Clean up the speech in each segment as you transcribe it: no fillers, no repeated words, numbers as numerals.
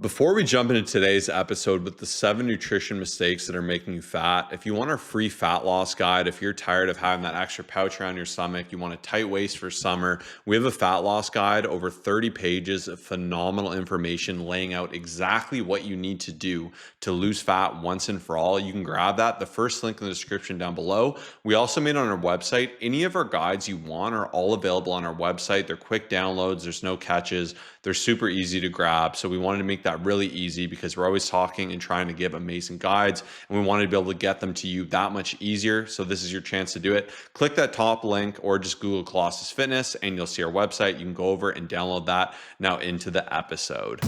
Before we jump into today's episode with the 7 nutrition mistakes that are making you fat, if you want our free fat loss guide, if you're tired of having that extra pouch around your stomach, you want a tight waist for summer, we have a fat loss guide, over 30 pages of phenomenal information laying out exactly what you need to do to lose fat once and for all. You can grab that. The first link in the description down below. We also made on our website. Any of our guides you want are all available on our website. They're quick downloads. There's no catches. They're super easy to grab. So we wanted to make that really easy because we're always talking and trying to give amazing guides, and we wanted to be able to get them to you that much easier. So this is your chance to do it. Click that top link or just Google Colossus Fitness and you'll see our website. You can go over and download that. Now into the episode.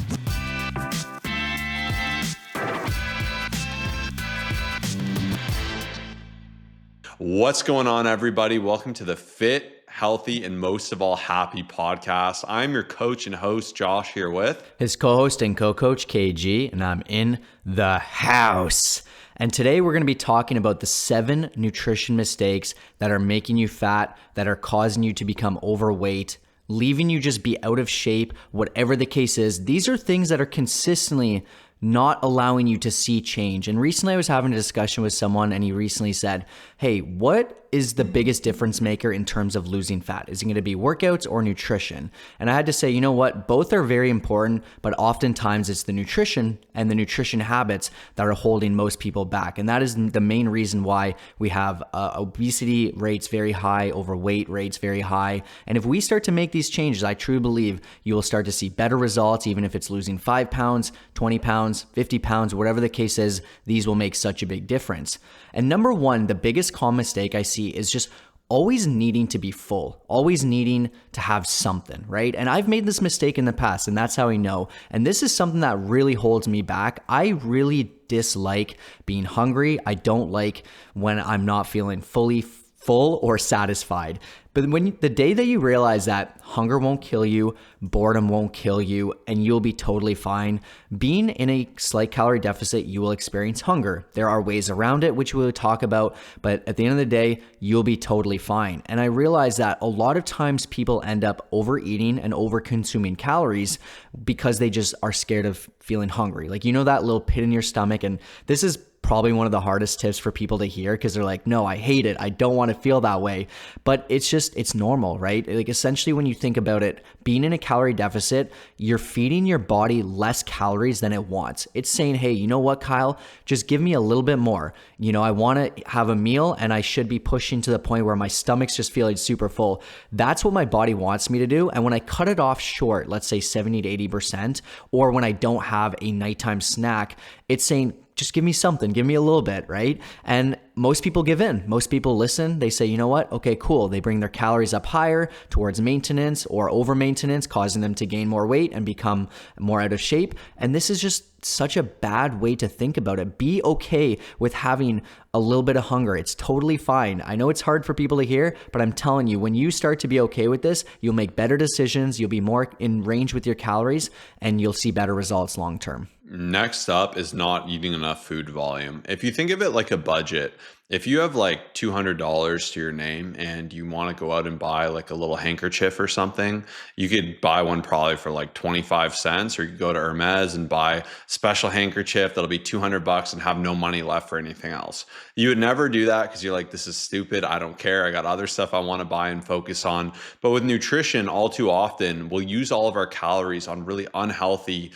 What's going on, everybody? Welcome to the Fit, Healthy, and most of all, Happy podcast. I'm your coach and host, Josh, here with his co-host and co-coach, KG, and I'm in the house. And today we're going to be talking about the 7 nutrition mistakes that are making you fat, that are causing you to become overweight, leaving you just be out of shape, whatever the case is. These are things that are consistently not allowing you to see change. And recently I was having a discussion with someone and he recently said, hey, what is the biggest difference maker in terms of losing fat? Is it going to be workouts or nutrition? And I had to say, you know what? Both are very important, but oftentimes it's the nutrition and the nutrition habits that are holding most people back. And that is the main reason why we have obesity rates very high, overweight rates very high. And if we start to make these changes, I truly believe you will start to see better results, even if it's losing 5 pounds, 20 pounds, 50 pounds, whatever the case is. These will make such a big difference. And number one, the biggest common mistake I see is just always needing to be full, always needing to have something, right? And I've made this mistake in the past, and that's how I know. And this is something that really holds me back. I really dislike being hungry. I don't like when I'm not feeling fully full or satisfied. But when the day that you realize that hunger won't kill you, boredom won't kill you, and you'll be totally fine, being in a slight calorie deficit, you will experience hunger. There are ways around it, which we'll talk about, but at the end of the day, you'll be totally fine. And I realize that a lot of times people end up overeating and over-consuming calories because they just are scared of feeling hungry. Like, you know, that little pit in your stomach, and this is probably one of the hardest tips for people to hear because they're like, no, I hate it. I don't want to feel that way. But it's normal, right? Like, essentially, when you think about it, being in a calorie deficit, you're feeding your body less calories than it wants. It's saying, hey, you know what, Kyle, just give me a little bit more. You know, I want to have a meal and I should be pushing to the point where my stomach's just feeling super full. That's what my body wants me to do. And when I cut it off short, let's say 70 to 80%, or when I don't have a nighttime snack, it's saying, just give me something, give me a little bit, right? And most people give in. Most people listen. They say, you know what? Okay, cool. They bring their calories up higher towards maintenance or over maintenance, causing them to gain more weight and become more out of shape. And this is just such a bad way to think about it. Be okay with having a little bit of hunger. It's totally fine. I know it's hard for people to hear, but I'm telling you, when you start to be okay with this, you'll make better decisions. You'll be more in range with your calories and you'll see better results long term. Next up is not eating enough food volume. If you think of it like a budget, if you have like $200 to your name and you want to go out and buy like a little handkerchief or something, you could buy one probably for like 25 cents, or you could go to Hermes and buy a special handkerchief that'll be $200 and have no money left for anything else. You would never do that because you're like, this is stupid. I don't care. I got other stuff I want to buy and focus on. But with nutrition, all too often, we'll use all of our calories on really unhealthy,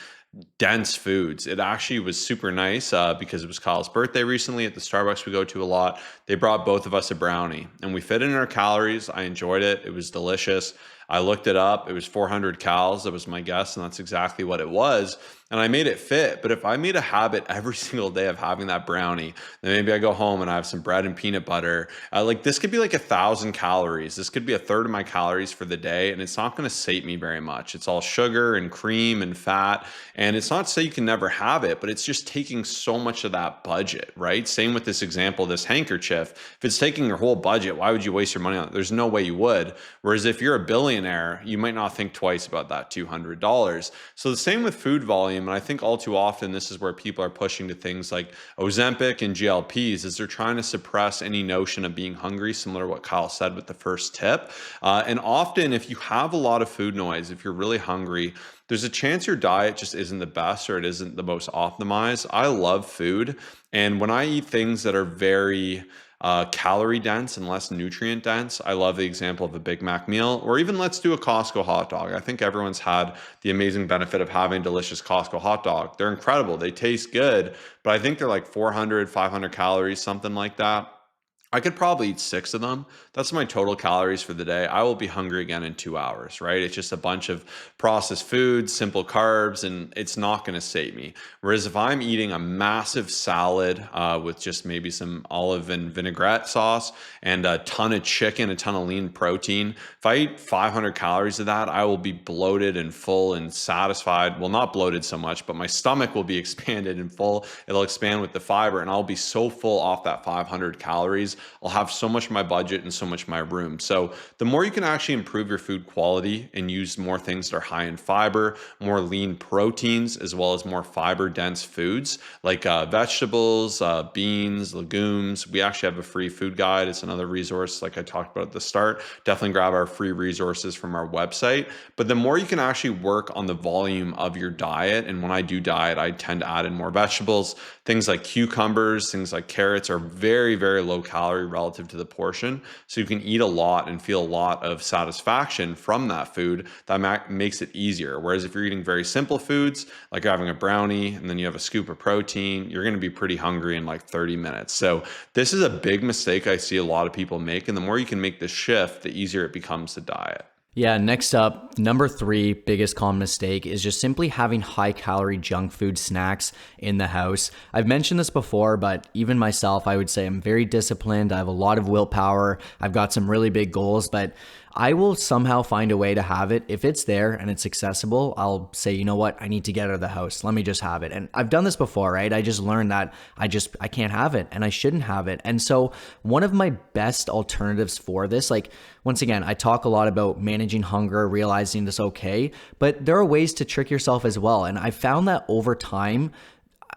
dense foods. It actually was super nice because it was Kyle's birthday recently at the Starbucks we go to a lot. They brought both of us a brownie and we fit in our calories. I enjoyed it. It was delicious. I looked it up. It was 400 calories. That was my guess. And that's exactly what it was. And I made it fit. But if I made a habit every single day of having that brownie, then maybe I go home and I have some bread and peanut butter. Like, this could be like 1,000 calories. This could be a third of my calories for the day. And it's not going to sate me very much. It's all sugar and cream and fat. And it's not to say you can never have it, but it's just taking so much of that budget, right? Same with this example, this handkerchief. If it's taking your whole budget, why would you waste your money on it? There's no way you would. Whereas if you're a billionaire, you might not think twice about that $200. So the same with food volume. volume. And I think all too often, this is where people are pushing to things like Ozempic and GLPs, is they're trying to suppress any notion of being hungry, similar to what Kyle said with the first tip. And often, if you have a lot of food noise, if you're really hungry, there's a chance your diet just isn't the best or it isn't the most optimized. I love food. And when I eat things that are very calorie dense and less nutrient dense, I love the example of a Big Mac meal, or even let's do a Costco hot dog. I think everyone's had the amazing benefit of having a delicious Costco hot dog. They're incredible. They taste good, but I think they're like 400, 500 calories, something like that. I could probably eat six of them. That's my total calories for the day. I will be hungry again in 2 hours, right? It's just a bunch of processed foods, simple carbs, and it's not going to sate me. Whereas if I'm eating a massive salad with just maybe some olive and vinaigrette sauce and a ton of chicken, a ton of lean protein, if I eat 500 calories of that, I will be bloated and full and satisfied. Well, not bloated so much, but my stomach will be expanded and full. It'll expand with the fiber, and I'll be so full off that 500 calories. I'll have so much of my budget and so much of my room. So the more you can actually improve your food quality and use more things that are high in fiber, more lean proteins, as well as more fiber dense foods like vegetables, beans, legumes. We actually have a free food guide. It's another resource like I talked about at the start. Definitely grab our free resources from our website. But the more you can actually work on the volume of your diet, and when I do diet, I tend to add in more vegetables. Things like cucumbers, things like carrots are very, very low calorie relative to the portion. So you can eat a lot and feel a lot of satisfaction from that food. That makes it easier. Whereas if you're eating very simple foods, like you're having a brownie and then you have a scoop of protein, you're going to be pretty hungry in like 30 minutes. So this is a big mistake I see a lot of people make. And the more you can make this shift, the easier it becomes to diet. Yeah, next up, number 3 biggest common mistake is just simply having high calorie junk food snacks in the house. I've mentioned this before, but even myself, I would say I'm very disciplined. I have a lot of willpower. I've got some really big goals, but I will somehow find a way to have it. If it's there and it's accessible, I'll say, you know what, I need to get out of the house. Let me just have it. And I've done this before, right? I just learned that I can't have it and I shouldn't have it. And so one of my best alternatives for this, like once again, I talk a lot about managing hunger, realizing it's okay, but there are ways to trick yourself as well. And I found that over time,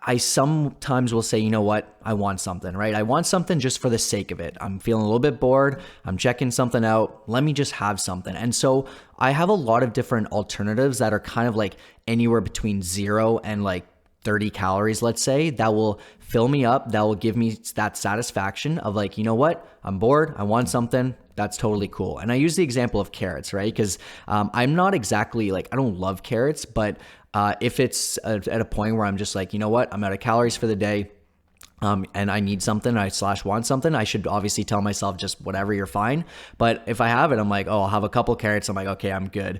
I sometimes will say, you know what, I want something, right? I want something just for the sake of it. I'm feeling a little bit bored. I'm checking something out. Let me just have something. And so I have a lot of different alternatives that are kind of like anywhere between 0 and like 30 calories, let's say, that will fill me up, that will give me that satisfaction of like, you know what, I'm bored, I want something. That's totally cool. And I use the example of carrots, right? Because I'm not exactly like, I don't love carrots, but if it's at a point where I'm just like, you know what, I'm out of calories for the day, and I need something, want something, I should obviously tell myself just whatever, you're fine. But if I have it, I'm like, oh, I'll have a couple carrots. I'm like, okay, I'm good.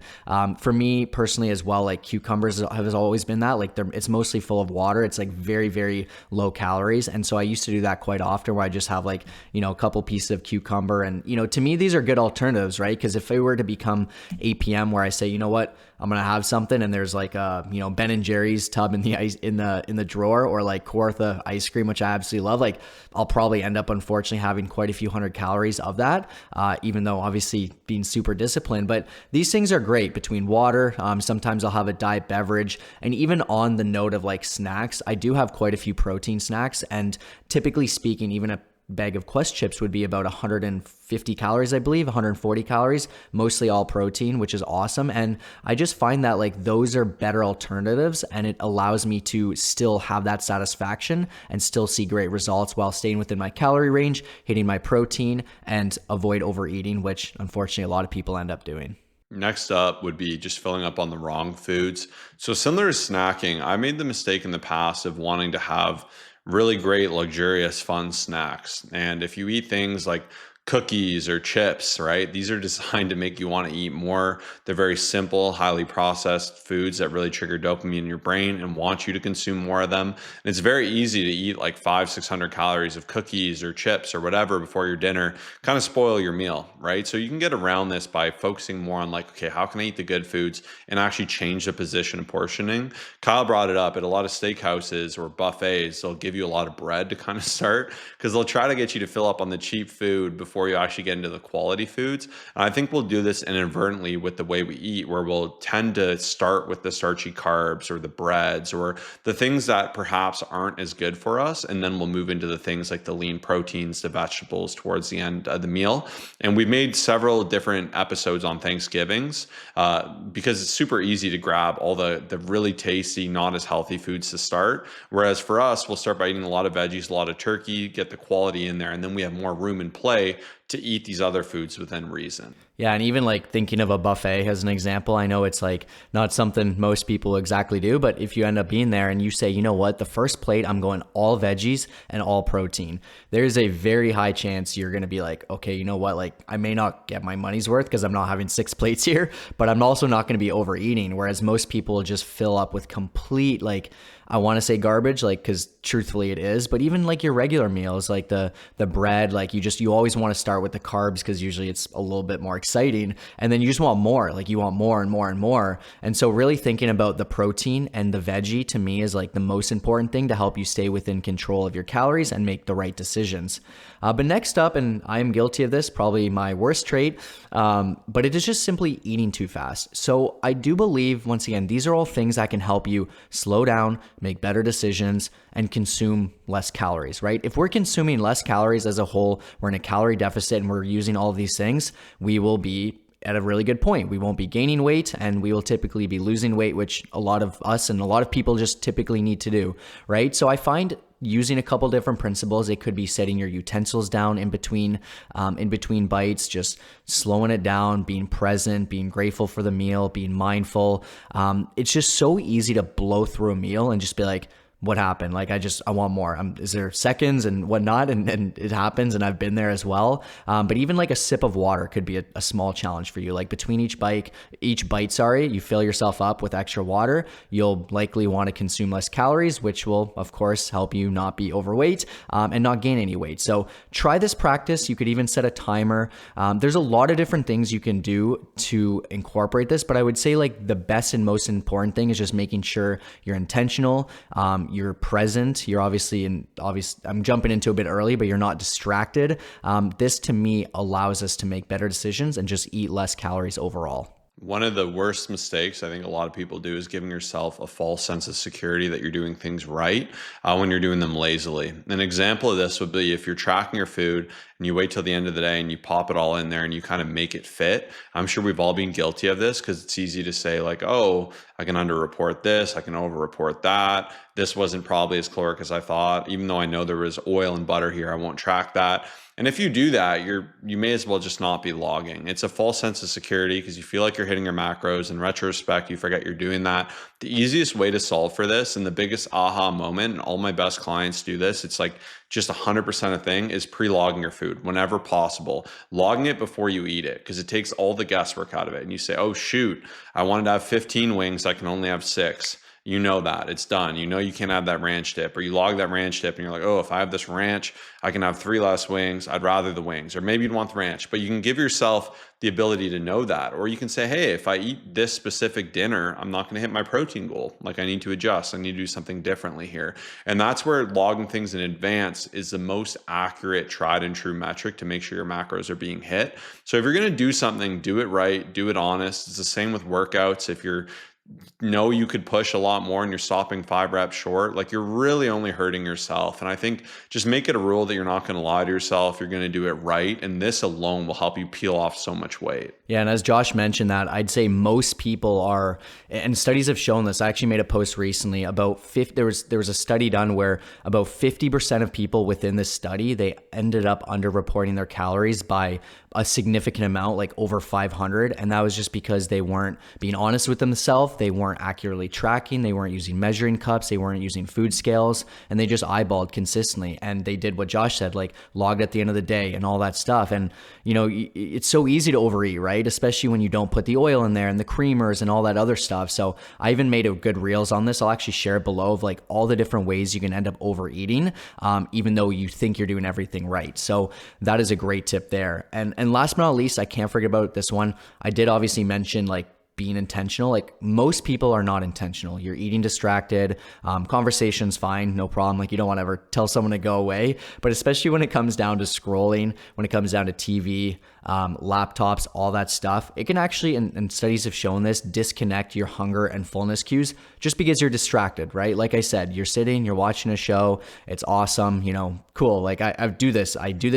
For me personally as well, like cucumbers has always been that, like it's mostly full of water. It's like very, very low calories. And so I used to do that quite often where I just have like, you know, a couple pieces of cucumber. And, you know, to me, these are good alternatives, right? Because if it were to become 8 p.m. where I say, you know what, I'm going to have something and there's like a, you know, Ben and Jerry's tub in the ice in the drawer, or like Kawartha ice cream, which I absolutely love, like I'll probably end up unfortunately having quite a few hundred calories of that, even though obviously being super disciplined. But these things are great between water. Sometimes I'll have a diet beverage, and even on the note of like snacks, I do have quite a few protein snacks, and typically speaking, even a bag of Quest chips would be about 150 calories, I believe, 140 calories, mostly all protein, which is awesome. And I just find that like those are better alternatives, and it allows me to still have that satisfaction and still see great results while staying within my calorie range, hitting my protein, and avoid overeating, which unfortunately a lot of people end up doing. Next up would be just filling up on the wrong foods. So similar to snacking, I made the mistake in the past of wanting to have really great, luxurious, fun snacks. And if you eat things like cookies or chips, right? These are designed to make you want to eat more. They're very simple, highly processed foods that really trigger dopamine in your brain and want you to consume more of them. And it's very easy to eat like 500-600 calories of cookies or chips or whatever before your dinner, kind of spoil your meal, right? So you can get around this by focusing more on like, okay, how can I eat the good foods and actually change the position of portioning? Kyle brought it up at a lot of steakhouses or buffets. They'll give you a lot of bread to kind of start because they'll try to get you to fill up on the cheap food before before you actually get into the quality foods. And I think we'll do this inadvertently with the way we eat, where we'll tend to start with the starchy carbs or the breads or the things that perhaps aren't as good for us. And then we'll move into the things like the lean proteins, the vegetables towards the end of the meal. And we've made several different episodes on Thanksgivings because it's super easy to grab all the really tasty, not as healthy foods to start. Whereas for us, we'll start by eating a lot of veggies, a lot of turkey, get the quality in there, and then we have more room and play to eat these other foods within reason. Yeah, and even like thinking of a buffet as an example, I know it's like not something most people exactly do, but if you end up being there and you say, you know what, the first plate, I'm going all veggies and all protein, there's a very high chance you're going to be like, okay, you know what, like I may not get my money's worth because I'm not having 6 plates here, but I'm also not going to be overeating. Whereas most people just fill up with complete, like, I want to say garbage, like, because truthfully it is, but even like your regular meals, like the bread, like you always want to start with the carbs because usually it's a little bit more exciting, and then you just want more, like you want more and more and more. And so really thinking about the protein and the veggie to me is like the most important thing to help you stay within control of your calories and make the right decisions. But next up, and I am guilty of this, probably my worst trait, but it is just simply eating too fast. So I do believe, once again, these are all things that can help you slow down, make better decisions, and consume less calories, right? If we're consuming less calories as a whole, we're in a calorie deficit and we're using all of these things, we will be at a really good point. We won't be gaining weight and we will typically be losing weight, which a lot of us and a lot of people just typically need to do, right? So I find using a couple different principles. It could be setting your utensils down in between bites, just slowing it down, being present, being grateful for the meal, being mindful. It's just so easy to blow through a meal and just be like, what happened? Like, I want more. Is there seconds and whatnot? And it happens. And I've been there as well. But even like a sip of water could be a small challenge for you. Like between each bite, you fill yourself up with extra water. You'll likely want to consume less calories, which will of course help you not be overweight, and not gain any weight. So try this practice. You could even set a timer. There's a lot of different things you can do to incorporate this, but I would say like the best and most important thing is just making sure you're intentional. You're present. You're I'm jumping into a bit early, but you're not distracted. This to me allows us to make better decisions and just eat less calories overall. One of the worst mistakes I think a lot of people do is giving yourself a false sense of security that you're doing things right when you're doing them lazily. An example of this would be if you're tracking your food and you wait till the end of the day and you pop it all in there and you kind of make it fit. I'm sure we've all been guilty of this because it's easy to say like, oh, I can underreport this, I can overreport that. This wasn't probably as caloric as I thought. Even though I know there was oil and butter here, I won't track that. And if you do that, you may as well just not be logging. It's a false sense of security because you feel like you're hitting your macros. In retrospect, you forget you're doing that. The easiest way to solve for this and the biggest aha moment, and all my best clients do this, it's like just 100% a thing, is pre-logging your food whenever possible. Logging it before you eat it because it takes all the guesswork out of it. And you say, oh shoot, I wanted to have 15 wings, I can only have 6. You know that it's done. You know you can't have that ranch dip, or you log that ranch dip and you're like, oh, if I have this ranch, I can have 3 less wings. I'd rather the wings, or maybe you'd want the ranch, but you can give yourself the ability to know that. Or you can say, hey, if I eat this specific dinner, I'm not going to hit my protein goal. Like I need to adjust. I need to do something differently here. And that's where logging things in advance is the most accurate, tried and true metric to make sure your macros are being hit. So if you're going to do something, do it right, do it honest. It's the same with workouts. If you're you could push a lot more and you're stopping 5 reps short, like you're really only hurting yourself. And I think just make it a rule that you're not going to lie to yourself. You're going to do it right. And this alone will help you peel off so much weight. Yeah. And as Josh mentioned that, I'd say most people are, and studies have shown this. I actually made a post recently about there was a study done where about 50% of people within this study, they ended up underreporting their calories by a significant amount, like over 500. And that was just because they weren't being honest with themselves. They weren't accurately tracking. They weren't using measuring cups. They weren't using food scales, and they just eyeballed consistently. And they did what Josh said, like logged at the end of the day and all that stuff. And, it's so easy to overeat, right? Especially when you don't put the oil in there and the creamers and all that other stuff. So I even made a good reels on this. I'll actually share it below of like all the different ways you can end up overeating, even though you think you're doing everything right. So that is a great tip there. And last but not least, I can't forget about this one. I did obviously mention like being intentional. Like most people are not intentional. You're eating distracted. Conversation's fine, no problem. Like you don't want to ever tell someone to go away, but especially when it comes down to scrolling, when it comes down to TV, laptops, all that stuff, it can actually, and studies have shown this, disconnect your hunger and fullness cues just because you're distracted, right? Like I said, you're sitting, you're watching a show, it's awesome, cool. Like I do this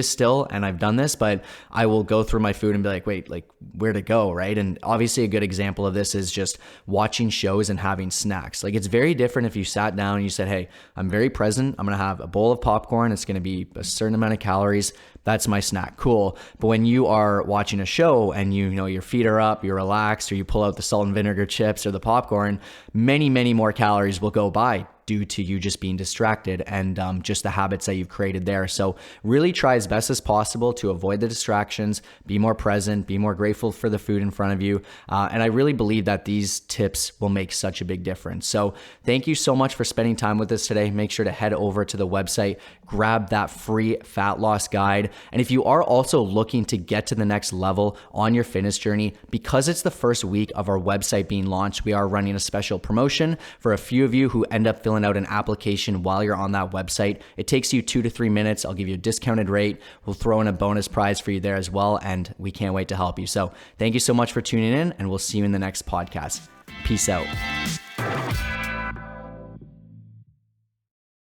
still, and I've done this, but I will go through my food and be like, wait, like where to go, right? And obviously a good example of this is just watching shows and having snacks. Like it's very different if you sat down and you said, hey, I'm very present. I'm going to have a bowl of popcorn. It's going to be a certain amount of calories. That's my snack. Cool. But when you are watching a show and your feet are up, you're relaxed, or you pull out the salt and vinegar chips or the popcorn, many, many more calories will go by due to you just being distracted and just the habits that you've created there. So really try as best as possible to avoid the distractions, be more present, be more grateful for the food in front of you. And I really believe that these tips will make such a big difference. So thank you so much for spending time with us today. Make sure to head over to the website, grab that free fat loss guide. And if you are also looking to get to the next level on your fitness journey, because it's the first week of our website being launched, we are running a special promotion for a few of you who end up filling out an application while you're on that website. It takes you 2 to 3 minutes. I'll give you a discounted rate. We'll throw in a bonus prize for you there as well. And we can't wait to help you. So thank you so much for tuning in, and we'll see you in the next podcast. Peace out.